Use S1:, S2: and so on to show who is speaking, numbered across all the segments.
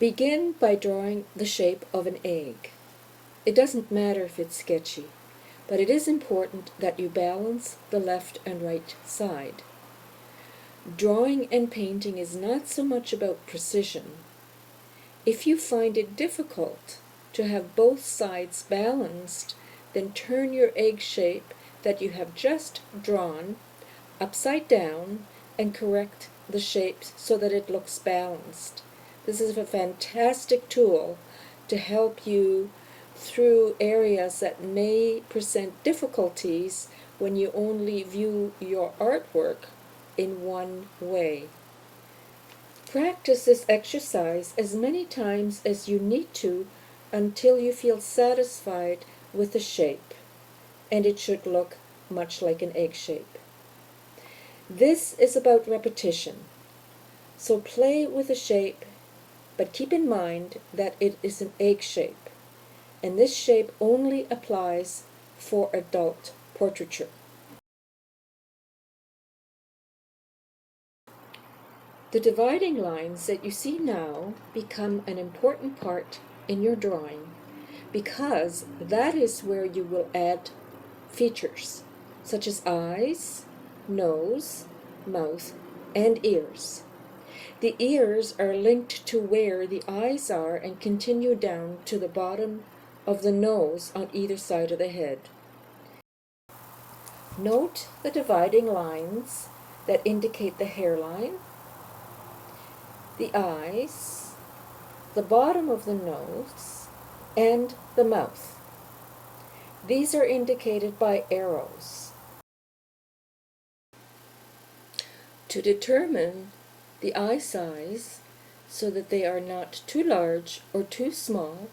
S1: Begin by drawing the shape of an egg. It doesn't matter if it's sketchy, but it is important that you balance the left and right side. Drawing and painting is not so much about precision. If you find it difficult to have both sides balanced, then turn your egg shape that you have just drawn upside down and correct the shape so that it looks balanced. This is a fantastic tool to help you through areas that may present difficulties when you only view your artwork in one way. Practice this exercise as many times as you need to until you feel satisfied with the shape, and it should look much like an egg shape. This is about repetition, so play with the shape, but keep in mind that it is an egg shape, and this shape only applies for adult portraiture. The dividing lines that you see now become an important part in your drawing because that is where you will add features such as eyes, nose, mouth, and ears. The ears are linked to where the eyes are and continue down to the bottom of the nose on either side of the head. Note the dividing lines that indicate the hairline, the eyes, the bottom of the nose, and the mouth. These are indicated by arrows. To determine the eye size so that they are not too large or too small,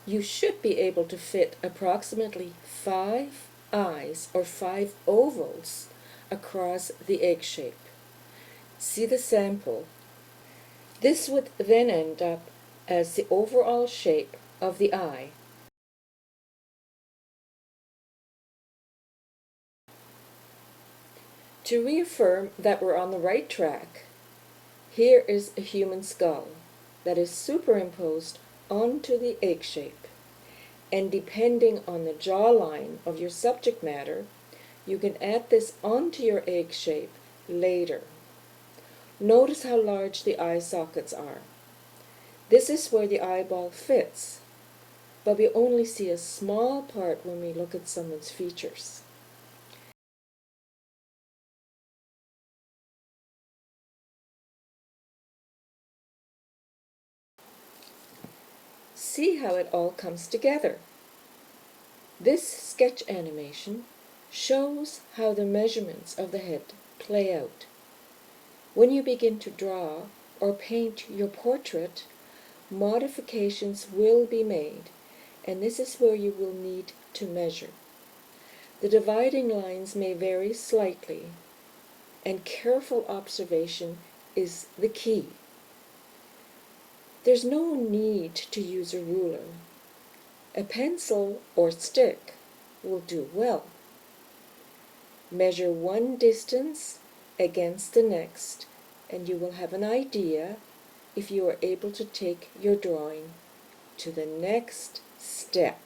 S1: you should be able to fit approximately 5 eyes or 5 ovals across the egg shape. See the sample. This would then end up as the overall shape of the eye. To reaffirm that we're on the right track, here is a human skull that is superimposed onto the egg shape. And depending on the jawline of your subject matter, you can add this onto your egg shape later. Notice how large the eye sockets are. This is where the eyeball fits, but we only see a small part when we look at someone's features. See how it all comes together. This sketch animation shows how the measurements of the head play out. When you begin to draw or paint your portrait, modifications will be made, and this is where you will need to measure. The dividing lines may vary slightly, and careful observation is the key. There's no need to use a ruler. A pencil or stick will do well. Measure one distance against the next, and you will have an idea if you are able to take your drawing to the next step.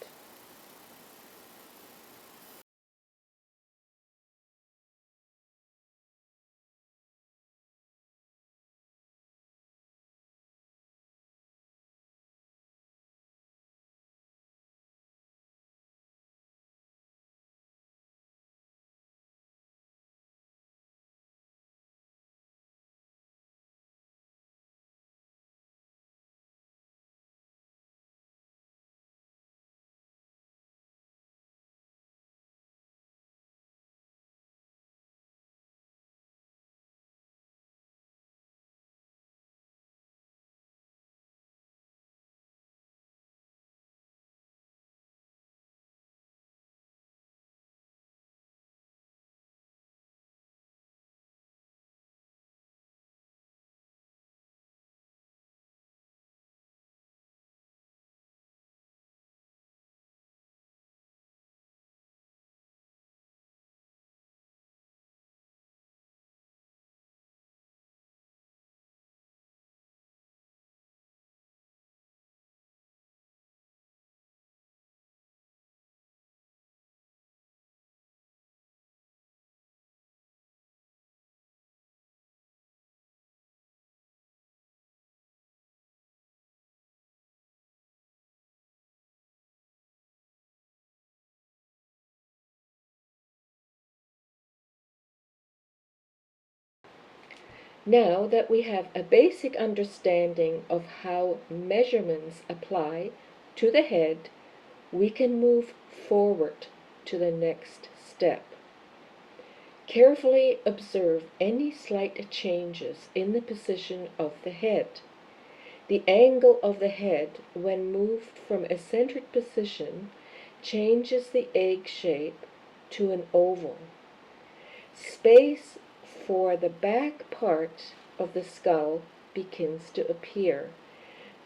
S1: Now that we have a basic understanding of how measurements apply to the head, we can move forward to the next step. Carefully observe any slight changes in the position of the head. The angle of the head, when moved from a centered position, changes the egg shape to an oval. Space for the back part of the skull begins to appear.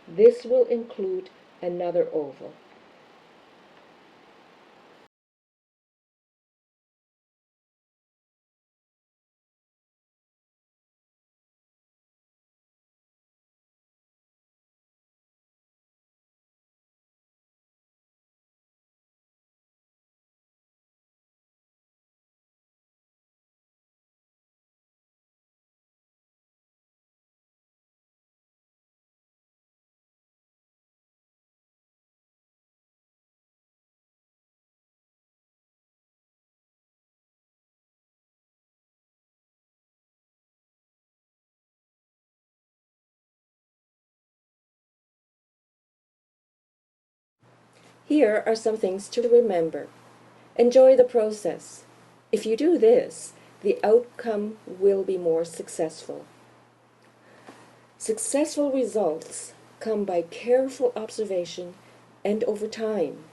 S1: This will include another oval. Here are some things to remember. Enjoy the process. If you do this, the outcome will be more successful. Successful results come by careful observation and over time.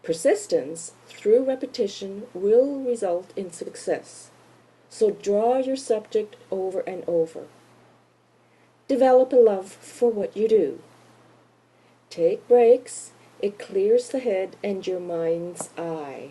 S1: Persistence through repetition will result in success. So draw your subject over and over. Develop a love for what you do. Take breaks. It clears the head and your mind's eye.